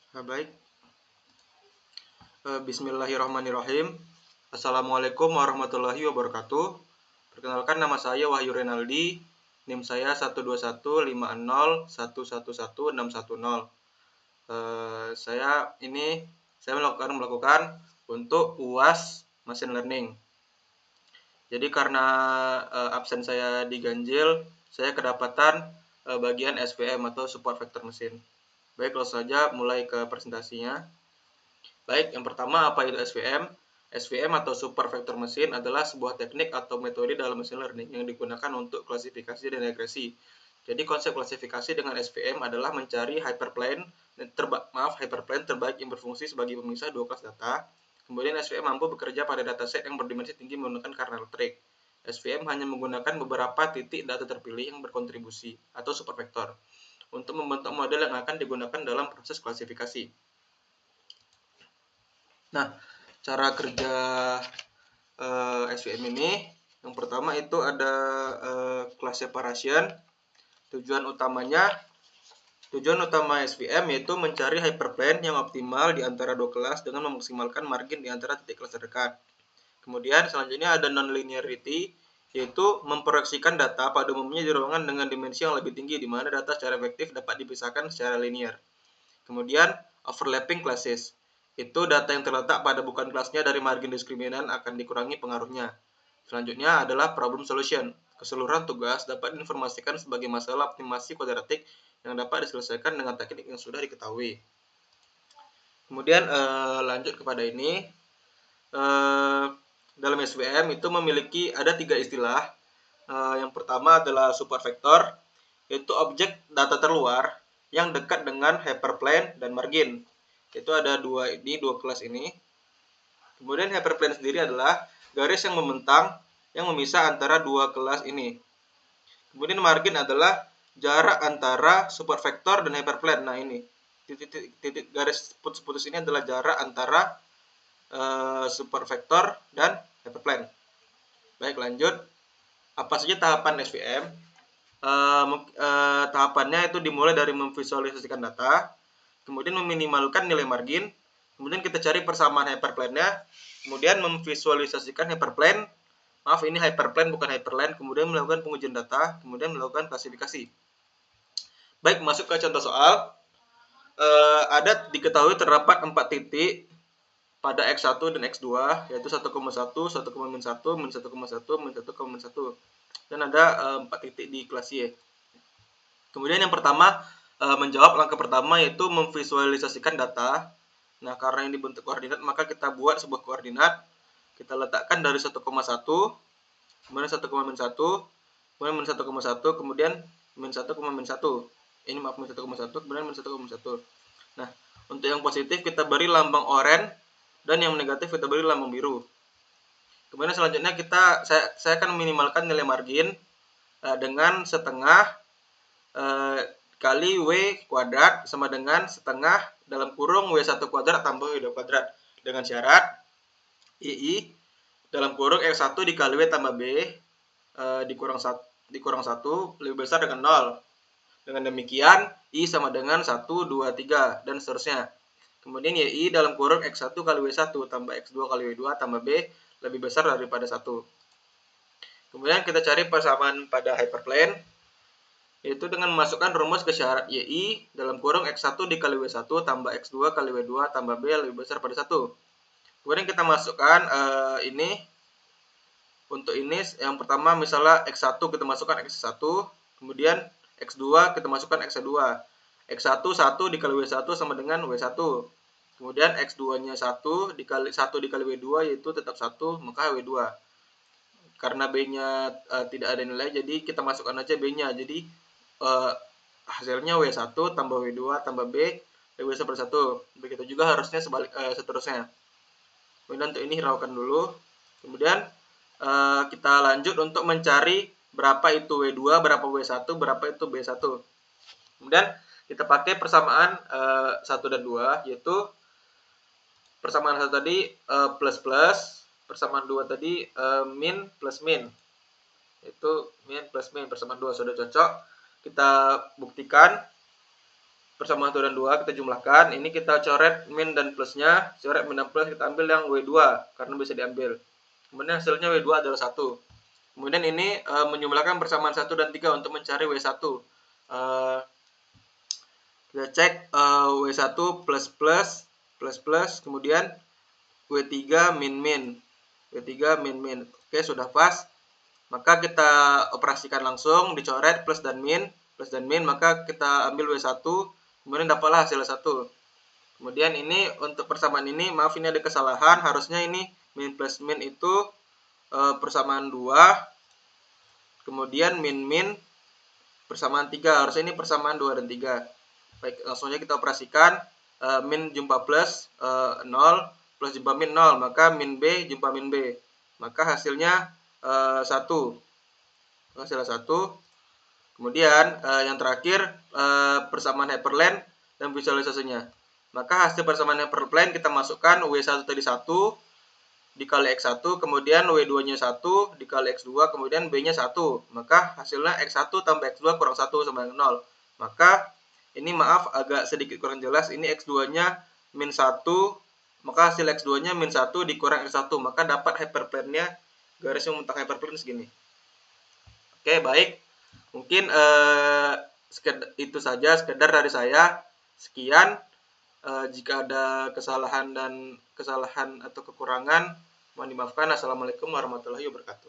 Baik, Bismillahirrahmanirrahim. Assalamualaikum warahmatullahi wabarakatuh. Perkenalkan, nama saya Wahyu Renaldi. NIM saya 12150111610. Saya melakukan untuk UAS Machine Learning. Jadi karena absen saya diganjil, saya kedapatan bagian SVM atau Support Vector Machine. Baik, langsung saja mulai ke presentasinya. Baik, yang pertama, apa itu SVM? SVM atau Super Vector Machine adalah sebuah teknik atau metode dalam machine learning yang digunakan untuk klasifikasi dan regresi. Jadi konsep klasifikasi dengan SVM adalah mencari hyperplane terbaik yang berfungsi sebagai pemisah dua kelas data. Kemudian SVM mampu bekerja pada dataset yang berdimensi tinggi menggunakan kernel trig. SVM hanya menggunakan beberapa titik data terpilih yang berkontribusi atau supervektor untuk membentuk model yang akan digunakan dalam proses klasifikasi. Nah, cara kerja SVM ini, yang pertama itu ada class separation. Tujuan utama SVM yaitu mencari hyperplane yang optimal di antara dua kelas dengan memaksimalkan margin di antara titik kelas terdekat. Kemudian selanjutnya ada non-linearity, yaitu memproyeksikan data pada umumnya di ruangan dengan dimensi yang lebih tinggi, di mana data secara efektif dapat dipisahkan secara linear. Kemudian overlapping classes, itu data yang terletak pada bukan kelasnya dari margin diskriminan akan dikurangi pengaruhnya. Selanjutnya adalah problem solution. Keseluruhan tugas dapat diinformasikan sebagai masalah optimasi kuadratik yang dapat diselesaikan dengan teknik yang sudah diketahui. Kemudian lanjut kepada ini. Dalam SVM itu memiliki ada 3 istilah. Yang pertama adalah supervektor, yaitu objek data terluar yang dekat dengan hyperplane dan margin. Itu ada dua kelas ini. Kemudian hyperplane sendiri adalah garis yang membentang yang memisah antara dua kelas ini. Kemudian margin adalah jarak antara supervektor dan hyperplane. Nah, ini titik garis putus-putus ini adalah jarak antara supervektor dan hyperplane. Baik, lanjut. Apa saja tahapan SVM? Tahapannya itu dimulai dari memvisualisasikan data, kemudian meminimalkan nilai margin, kemudian kita cari persamaan hyperplane-nya, kemudian memvisualisasikan hyperplane, ini hyperplane bukan hyperline, kemudian melakukan pengujian data, kemudian melakukan klasifikasi. Baik, masuk ke contoh soal. Ada diketahui terdapat 4 titik pada X1 dan X2, yaitu 1,1, 1,1, min 1,1, min 1,1. Dan ada 4 titik di kelas Y. Kemudian yang pertama, menjawab langkah pertama yaitu memvisualisasikan data. Nah, karena ini bentuk koordinat, maka kita buat sebuah koordinat. Kita letakkan dari 1,1, kemudian 1,1, kemudian min 1,1, kemudian min 1,1. Ini maaf, min 1,1, kemudian min 1,1. Nah, untuk yang positif kita beri lambang oranye dan yang negatif kita beri lambang biru. Kemudian selanjutnya saya akan meminimalkan nilai margin dengan setengah kali W kuadrat sama dengan setengah dalam kurung W1 kuadrat tambah W2 kuadrat dengan syarat II dalam kurung X1 dikali W tambah B dikurang 1 lebih besar dengan 0. Dengan demikian I sama dengan 1, 2, 3 dan seterusnya. Kemudian YI dalam kurung X1 kali W1 tambah X2 kali W2 tambah B lebih besar daripada 1. Kemudian kita cari persamaan pada hyperplane, yaitu dengan memasukkan rumus ke syarat YI dalam kurung X1 dikali W1 tambah X2 kali W2 tambah B lebih besar pada 1. Kemudian kita masukkan ini. Untuk ini yang pertama misalnya X1 kita masukkan X1, kemudian X2 kita masukkan X2. X1 1 dikali W1 sama dengan W1. Kemudian X2-nya 1 dikali W2 yaitu tetap 1, maka W2. Karena B-nya tidak ada nilai, jadi kita masukkan aja B-nya. Jadi hasilnya W1 tambah W2 tambah B lebih besar pada 1. Begitu juga harusnya seterusnya. Kemudian untuk ini hiraukan dulu. Kemudian kita lanjut untuk mencari berapa itu W2, berapa W1, berapa itu B1. Kemudian kita pakai persamaan 1 dan 2, yaitu persamaan 1 tadi plus plus, persamaan 2 tadi min plus min. Itu min plus min, persamaan 2 sudah cocok. Kita buktikan. persamaan 1 dan 2 kita jumlahkan. Ini kita coret min dan plusnya. Coret min dan plus kita ambil yang W2 karena bisa diambil. Kemudian hasilnya W2 adalah 1. Kemudian ini menjumlahkan persamaan 1 dan 3 untuk mencari W1. Kita cek W1 plus plus, kemudian W3 min. W3 min. Oke, sudah pas. Maka kita operasikan langsung, dicoret plus dan min, maka kita ambil W1, kemudian dapatlah hasil 1. Kemudian ini untuk persamaan ini, maaf ini ada kesalahan, harusnya ini min plus min itu persamaan 2, kemudian min persamaan 3, harusnya ini persamaan 2 dan 3. Baik, langsung aja kita operasikan, min jumpa plus 0, plus jumpa min 0, maka min B jumpa min B. Maka hasilnya 1. Hasilnya 1. Kemudian yang terakhir persamaan hyperplane dan visualisasinya. Maka hasil persamaan hyperplane kita masukkan W1 tadi 1 dikali X1, kemudian W2-nya 1 dikali X2, kemudian B-nya 1. Maka hasilnya X1 tambah X2 kurang 1 sama dengan 0. Maka ini maaf agak sedikit kurang jelas, ini X2-nya min 1, maka hasil X2-nya min 1 dikurang X1, maka dapat hyperplane-nya, garis yang membentang hyperplane segini. Oke, baik. Mungkin itu saja sekedar dari saya. Sekian. Jika ada kesalahan atau kekurangan, mohon dimaafkan. Assalamualaikum warahmatullahi wabarakatuh.